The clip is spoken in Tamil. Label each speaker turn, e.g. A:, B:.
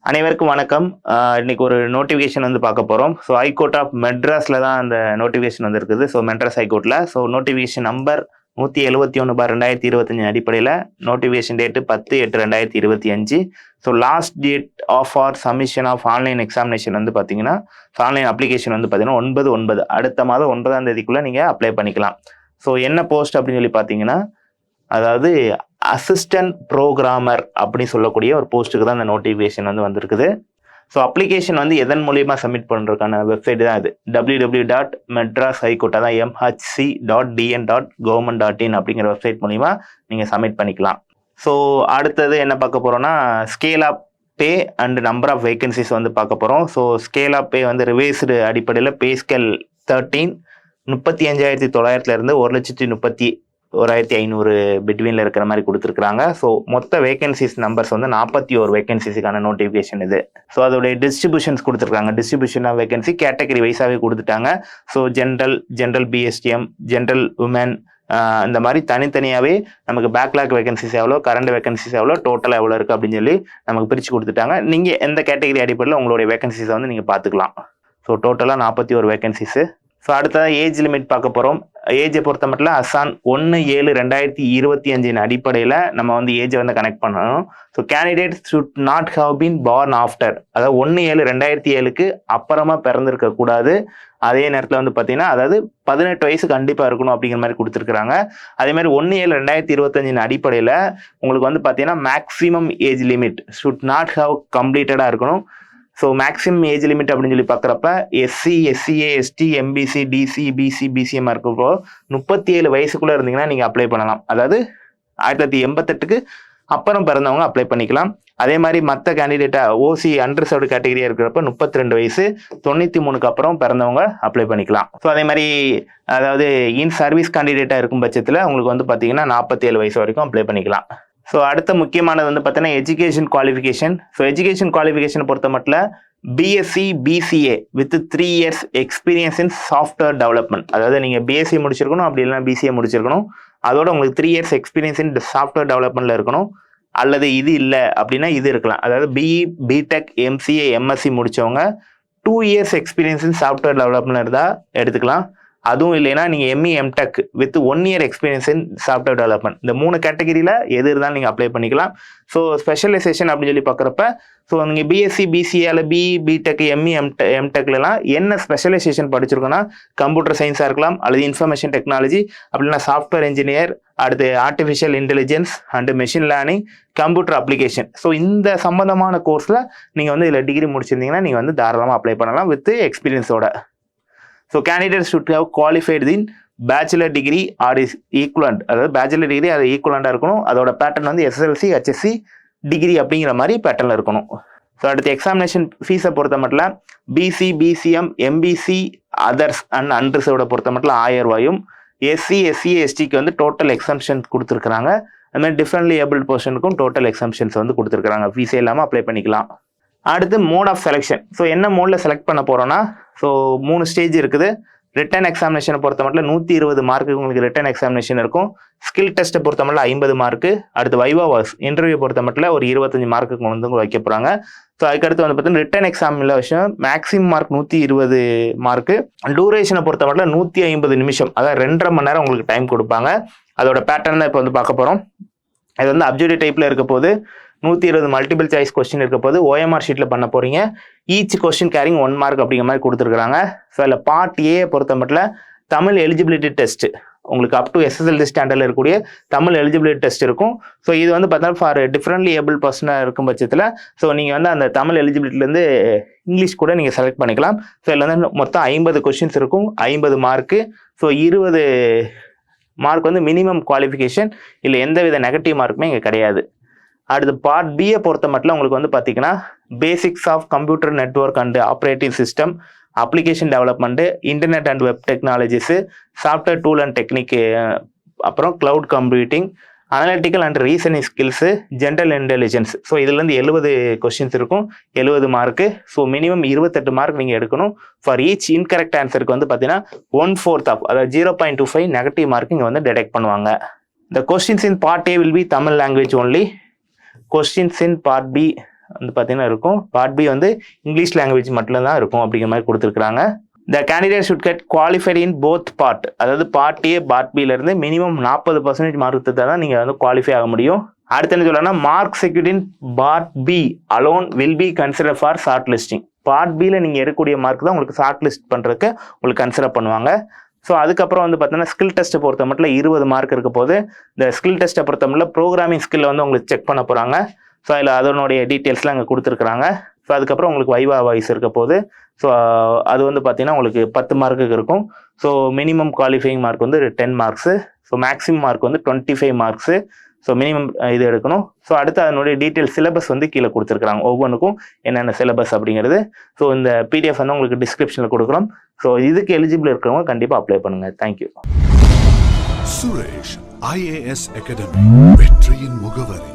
A: அனைவருக்கும் வணக்கம். இன்னைக்கு ஒரு நோட்டிஃபிகேஷன் வந்து பார்க்க போகிறோம். ஸோ ஹைகோர்ட் ஆஃப் மெட்ராஸில் தான் அந்த நோட்டிஃபிகேஷன் வந்துருக்குது. ஸோ மெட்ராஸ் ஹைகோர்ட்டில் நோட்டிஃபிகேஷன் நம்பர் 171/2025 அடிப்படையில் notification date 10/8/2025. Last date of or submission of online examination வந்து பார்த்தீங்கன்னா ஆன்லைன் அப்ளிகேஷன் வந்து பார்த்தீங்கன்னா 9/9 அடுத்த மாதம் 9ஆம் தேதிக்குள்ளே நீங்கள் அப்ளை பண்ணிக்கலாம். என்ன போஸ்ட் அப்படின்னு சொல்லி பார்த்தீங்கன்னா, அதாவது அசிஸ்டன்ட் ப்ரோக்ராமர் அப்படின்னு சொல்லக்கூடிய ஒரு போஸ்ட்டுக்கு தான் இந்த நோட்டிஃபிகேஷன் வந்து வந்திருக்குது. அப்ளிகேஷன் வந்து எதன் மூலியமாக சப்மிட் பண்ணுறதுக்கான வெப்சைட் தான் இது. www.madrashighcourt அதான் mhc.dn.government.in அப்படிங்கிற வெப்சைட் மூலிமா நீங்கள் சப்மிட் பண்ணிக்கலாம். அடுத்தது என்ன பார்க்க போகிறோன்னா, scale of pay and number of vacancies வந்து பார்க்க போகிறோம். ஸ்கேல் ஆஃப் பே வந்து ரிவைஸ்டு அடிப்படையில் பே ஸ்கேல் 13 35,900 1,31,500 பிட்வீனில் இருக்கிற மாதிரி கொடுத்துருக்காங்க. மொத்த வேகன்சிஸ் நம்பர்ஸ் வந்து 41 வேகன்சிஸுக்கான நோட்டிஃபிகேஷன் இது. அதோடைய டிஸ்ட்ரிபியூஷன்ஸ் கொடுத்துருக்காங்க. டிஸ்ட்ரிபியூஷன் ஆஃப் வேகன்சி கேட்டகரி வைஸாகவே கொடுத்துட்டாங்க. ஜென்ரல் பிஎஸ்டிஎம், ஜென்ரல் உமன், இந்த மாதிரி தனித்தனியாகவே நமக்கு பேக்லாக் வேகன்சிஸ் எவ்வளோ, கரண்ட் வேகன்சிஸ் எவ்வளோ, டோட்டலாக எவ்வளோ இருக்குது அப்படின்னு சொல்லி நமக்கு பிரித்து கொடுத்துட்டாங்க. நீங்கள் எந்த கேட்டகரி அடிப்படையில் உங்களுடைய வேகன்சிஸை வந்து நீங்கள் பார்த்துக்கலாம். டோட்டலாக 41 வேகன்சிஸு. அடுத்ததாக ஏஜ் லிமிட் பார்க்க போகிறோம். ஏஜை பொறுத்த மட்டும் அசான் 1/7/2025 அடிப்படையில் நம்ம வந்து ஏஜை வந்து கனெக்ட் பண்ணணும். Candidate should not have been born after, அதாவது 1/7/2007 அப்புறமா பிறந்திருக்க கூடாது. அதே நேரத்தில் வந்து பார்த்தீங்கன்னா, அதாவது 18 வயசு கண்டிப்பாக இருக்கணும் அப்படிங்கிற மாதிரி கொடுத்துருக்குறாங்க. அதே மாதிரி 1/7/2025 அடிப்படையில் உங்களுக்கு வந்து பார்த்தீங்கன்னா maximum age limit should not have கம்ப்ளீட்டடாக இருக்கணும். மேக்ஸிமம் ஏஜ் லிமிட் அப்படின்னு சொல்லி பார்க்குறப்ப SC, SCA, ST, MBC, DC, BC, BCM இருக்கப்போ 37 வயசுக்குள்ளே இருந்தீங்கன்னா நீங்கள் அப்ளை பண்ணலாம். அதாவது 1988 அப்புறம் பிறந்தவங்க அப்ளை பண்ணிக்கலாம். அதே மாதிரி மற்ற கேண்டிடேட்டாக ஓசி அண்டர்சர்வ்டு கேட்டகரியாக இருக்கிறப்ப 32 வயசு, 93க்கு அப்புறம் பிறந்தவங்க அப்ளை பண்ணிக்கலாம். அதே மாதிரி அதாவது இன் சர்வீஸ் கேண்டிடேட்டாக இருக்கும் பட்சத்தில் உங்களுக்கு வந்து பார்த்தீங்கன்னா 47 வயசு வரைக்கும் அப்ளை பண்ணிக்கலாம். அடுத்த முக்கியமானது வந்து பார்த்தீங்கன்னா எஜுகேஷன் குவாலிஃபிகேஷன். எஜுகேஷன் குவாலிஃபிகேஷனை பொறுத்த மட்டும் BSc PCA with 3 years experience in software development, அதாவது நீங்கள் பிஎஸ்சி முடிச்சிருக்கணும், அப்படி இல்லைனா பிசிஏ முடிச்சிருக்கணும். அதோட உங்களுக்கு 3 years எக்ஸ்பீரியன்ஸ் இன் சாஃப்ட்வேர் டெவலப்மெண்ட்டில் இருக்கணும். அல்லது இது இல்லை அப்படின்னா இது இருக்கலாம். அதாவது பிஇ, பிடெக், எம்சிஏ, எம்எஸ்சி முடித்தவங்க 2 years experience in software development இருந்தால் எடுத்துக்கலாம். அதுவும் இல்லைன்னா நீங்கள் ME, MTech with 1 year experience in software development, இந்த 3 கேட்டகரியில் எது இருந்தாலும் நீங்கள் அப்ளை பண்ணிக்கலாம். ஸ்பெஷலைசேஷன் அப்படின்னு சொல்லி பார்க்குறப்ப நீங்கள் பிஎஸ்சி பிசிஏ அல்ல பிஇ, பிடெக், எம்இ, எம்டெக்லாம் என்ன ஸ்பெஷலைசேஷன் படிச்சிருக்கோன்னா கம்ப்யூட்டர் சயின்ஸாக இருக்கலாம், அல்லது இன்ஃபர்மேஷன் டெக்னாலஜி, அப்படின்னா சாஃப்ட்வேர் இன்ஜினியர், அடுத்து artificial intelligence and machine learning, computer application. இந்த சம்பந்தமான கோர்ஸில் நீங்கள் வந்து இதில் டிகிரி முடிச்சிருந்தீங்கன்னா நீங்கள் வந்து தாராளமாக அப்ளை பண்ணலாம் with எக்ஸ்பீரியன்ஸோட. Candidates should have qualified in bachelor degree or is equivalent, அதாவது பேச்சுலர் டிகிரி அது ஈக்குவலண்டாக இருக்கணும். அதோட பேட்டர்ன் வந்து எஸ்எஸ்எல்சி, ஹெச்எஸ்சி டிகிரி அப்படிங்கிற மாதிரி பேட்டர்னில் இருக்கணும். அடுத்து எக்ஸாமினேஷன் ஃபீஸை பொறுத்த மட்டும் BC, BCM, MBC, others and அன்ரிசர்வ்டை பொறுத்த மட்டும் 1000 ரூபாயும், எஸ்சி, எஸ்சிஏ, எஸ்டிக்கு வந்து டோட்டல் எக்ஸம்ஷன்ஸ் கொடுத்துருக்குறாங்க. அதுமாதிரி டிஃப்ரெண்ட்லி ஏபிள்ட் பர்சனுக்கும் டோட்டல் எக்ஸம்ஷன்ஸ் வந்து கொடுத்துருக்குறாங்க. ஃபீஸே இல்லாமல் அப்ளை பண்ணிக்கலாம். அடுத்து மோட் ஆஃப் செலெக்ஷன். என்ன மோடில் செலக்ட் பண்ண போகிறோன்னா 3 ஸ்டேஜ் இருக்குது. ரிட்டன் எக்ஸாமினேஷனை பொறுத்த மட்டும் 120 மார்க்கு உங்களுக்கு ரிட்டன் எக்ஸாமினேஷன் இருக்கும். ஸ்கில் டெஸ்ட்டை பொறுத்த மட்டும் 50 மார்க்கு. அடுத்து வைவா இன்டர்வியூ பொறுத்த மட்டும் ஒரு 25 மார்க்குக்கு வந்து வைக்க போகிறாங்க. அதுக்கடுத்து வந்து பார்த்தீங்கன்னா ரிட்டன் எக்ஸாமில் விஷயம் மேக்ஸிமம் மார்க் 120 மார்க்கு. டூரேஷனை பொறுத்த மட்டும் 150 நிமிஷம், அதாவது 2.5 மணி நேரம் உங்களுக்கு டைம் கொடுப்பாங்க. அதோட பேட்டர்ன் தான் இப்போ வந்து பார்க்க போகிறோம். இது வந்து அப்ஜெக்டிவ் டைப்பில் இருக்க போது 120 மல்டிபிள் சாய்ஸ் கொஸ்டின் இருக்க போது ஓஎம்ஆர் ஷீட்டில் பண்ண போகிறீங்க. ஈச் கொஸ்டின் கேரிங் 1 மார்க் அப்படிங்கிற மாதிரி கொடுத்துருக்காங்க. அதில் பார்ட் ஏ பொறுத்த மட்டும் தமிழ் எலிஜிபிலிட்டி டெஸ்ட் உங்களுக்கு அப் டு எஸ்எஸ்எல்சி ஸ்டாண்டர்டில் இருக்கக்கூடிய தமிழ் எலிஜிபிலிட்டி டெஸ்ட் இருக்கும். இது வந்து பார்த்தீங்கன்னா ஃபார் டிஃப்ரெண்ட்லி ஏபிள் பர்சனாக இருக்கும் பட்சத்தில் நீங்கள் வந்து அந்த தமிழ் எலிஜிபிலிட்டிலேருந்து இங்கிலீஷ் கூட நீங்கள் செலக்ட் பண்ணிக்கலாம். இதில் வந்து மொத்தம் 50 கொஸ்டின்ஸ் இருக்கும், 50 மார்க்கு. 20 மார்க் வந்து மினிமம் குவாலிஃபிகேஷன், இல்லை எந்தவித நெகட்டிவ் மார்க்குமே இங்கே கிடையாது. அடுத்து பார்ட் பியை பொறுத்த மட்டும் உங்களுக்கு வந்து பார்த்தீங்கன்னா basics of computer network and operating system, application development, internet and web technologies, software tool and technique, அப்புறம் cloud computing, analytical and reasoning skills, general intelligence. இதுலேருந்து 70 கொஸ்டின்ஸ் இருக்கும், 70 மார்க்கு. மினிமம் 28 மார்க் நீங்கள் எடுக்கணும். ஃபார் ஈச் இன்கரெக்ட் ஆன்சருக்கு வந்து பார்த்தீங்கன்னா 1/4 ஆஃப், அதாவது 0.25 நெகட்டிவ் மார்க் இங்கே வந்து டிடெக்ட் பண்ணுவாங்க. The questions in part A will be Tamil language only. Questions in part B வந்து பார்த்தீங்கன்னா இருக்கும். பார்ட் பி வந்து இங்கிலீஷ் லாங்குவேஜ் மட்டும்தான் இருக்கும் அப்படிங்கிற மாதிரி கொடுத்துருக்காங்க. The candidate should get qualified in both part. அதாவது பார்ட் ஏ பார்ட் பியிலேருந்து மினிமம் 40% மார்க் எடுத்தால் தான் நீங்கள் வந்து குவாலிஃபை ஆக முடியும். அடுத்து என்ன சொல்லணும்னா mark secured in part B alone will be consider for short listing. Part பியில் நீங்கள் எடுக்கக்கூடிய மார்க் தான் உங்களுக்கு ஷார்ட் லிஸ்ட் பண்ணுறதுக்கு உங்களுக்கு கன்சிடர் பண்ணுவாங்க. ஸோ அதுக்கப்புறம் வந்து பார்த்தீங்கன்னா ஸ்கில் டெஸ்ட்டை பொறுத்த மட்டும் 20 மார்க் இருக்க போது. இந்த ஸ்கில் டெஸ்ட்டை பொறுத்த மட்டும் ப்ரோக்ராமிங் ஸ்கில்லை வந்து உங்களுக்கு செக் பண்ண போகிறாங்க. ஸோ அதில் அதனுடைய டீட்டெயில்ஸ்லாம் அங்கே கொடுத்துருக்குறாங்க. ஸோ அதுக்கப்புறம் உங்களுக்கு வைவா வாய்ஸ் இருக்க போது. ஸோ அது வந்து பார்த்தீங்கன்னா உங்களுக்கு 10 மார்க்குக்கு இருக்கும். ஸோ மினிமம் குவாலிஃபைங் மார்க் வந்து 10 மார்க்ஸு. ஸோ மேக்ஸிமம் மார்க் வந்து 25 மார்க்ஸு. ஸோ மினிமம் இது எடுக்கணும். ஸோ அடுத்து அதனுடைய டீட்டெயில் சிலபஸ் வந்து கீழே கொடுத்துருக்குறாங்க, ஒவ்வொன்றுக்கும் என்னென்ன சிலபஸ் அப்படிங்கிறது. ஸோ இந்த பிடிஎஃப் வந்து உங்களுக்கு டிஸ்கிரிப்ஷனில் கொடுக்குறோம். ஸோ இதுக்கு எலிஜிபிள் இருக்கிறவங்க கண்டிப்பாக அப்ளை பண்ணுங்கள். தேங்க்யூ.
B: சுரேஷ் IAS அகாடமி, வெற்றியின் முகவரி.